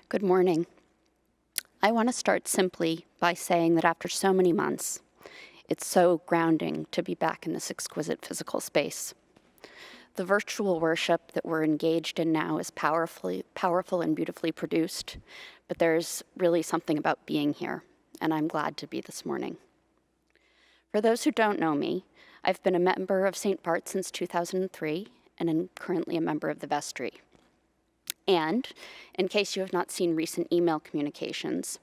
Good morning. I want to start simply by saying that after so many months, it's so grounding to be back in this exquisite physical space. The virtual worship that we're engaged in now is powerful and beautifully produced, but there's really something about being here, and I'm glad to be this morning. For those who don't know me, I've been a member of St. BART'S since 2003, and I'm currently a member of the Vestry. And, in case you have not seen recent email communications,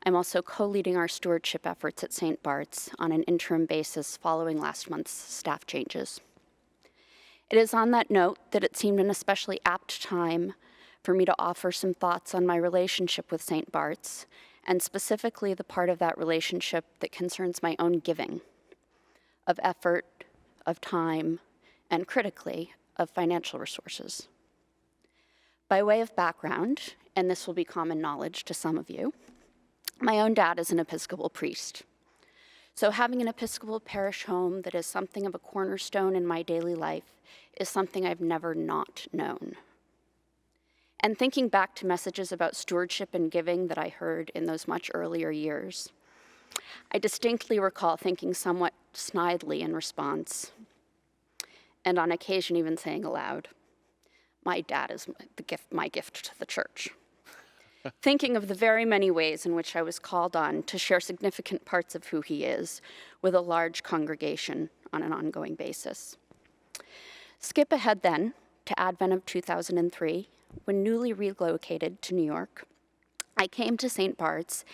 I'm also co-leading our stewardship efforts at St. BART'S on an interim basis following last month's staff changes. It is on that note that it seemed an especially apt time for me to offer some thoughts on my relationship with St. BART'S, and specifically the part of that relationship that concerns my own giving, of effort, of time, and critically, of financial resources. By way of background, and this will be common knowledge to some of you, my own dad is an Episcopal priest. So having an Episcopal parish home that is something of a cornerstone in my daily life is something I've never not known. And thinking back to messages about stewardship and giving that I heard in those much earlier years, I distinctly recall thinking somewhat snidely in response, and on occasion even saying aloud, "My dad is my gift to the church." Thinking of the very many ways in which I was called on to share significant parts of who he is with a large congregation on an ongoing basis. Skip ahead then to Advent of 2003, when newly relocated to New York, I came to St. BART'S,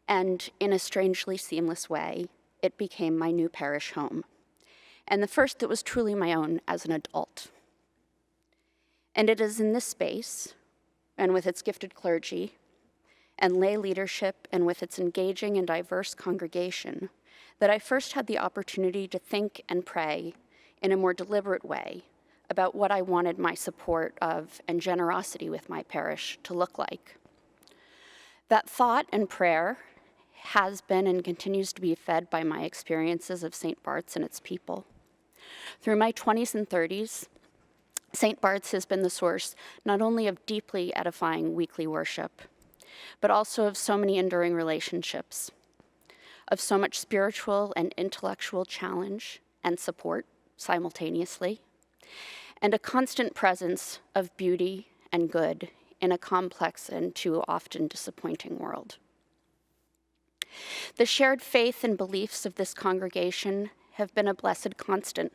and in a strangely seamless way, it became my new parish home, and the first that was truly my own as an adult. And it is in this space, and with its gifted clergy, and lay leadership, and with its engaging and diverse congregation, that I first had the opportunity to think and pray in a more deliberate way about what I wanted my support of and generosity with my parish to look like. That thought and prayer has been and continues to be fed by my experiences of St. BART'S and its people. Through my 20s and 30s, St. BART'S has been the source not only of deeply edifying weekly worship, but also of so many enduring relationships, of so much spiritual and intellectual challenge and support simultaneously, and a constant presence of beauty and good in a complex and too often disappointing world. The shared faith and beliefs of this congregation have been a blessed constant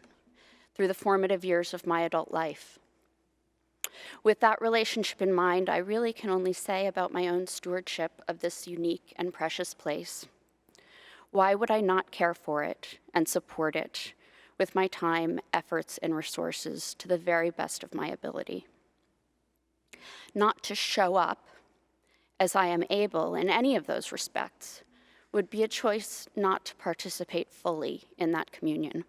through the formative years of my adult life. With that relationship in mind, I really can only say about my own stewardship of this unique and precious place, why would I not care for it and support it with my time, efforts, and resources to the very best of my ability? Not to show up as I am able in any of those respects would be a choice not to participate fully in that communion.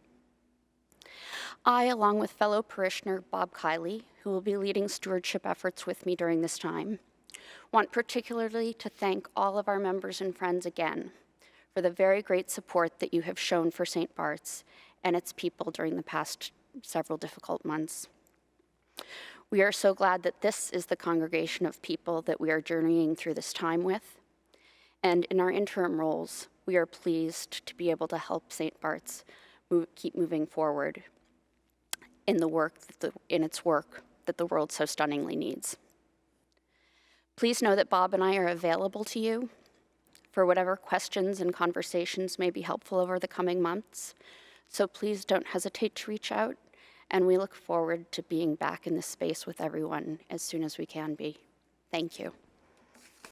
I, along with fellow parishioner Bob Kiley, who will be leading stewardship efforts with me during this time, want particularly to thank all of our members and friends again for the very great support that you have shown for St. BART'S and its people during the past several difficult months. We are so glad that this is the congregation of people that we are journeying through this time with, and in our interim roles, we are pleased to be able to help St. BART'S keep moving forward in its work that the world so stunningly needs. Please know that Bob and I are available to you for whatever questions and conversations may be helpful over the coming months, so please don't hesitate to reach out, and we look forward to being back in this space with everyone as soon as we can be. Thank you.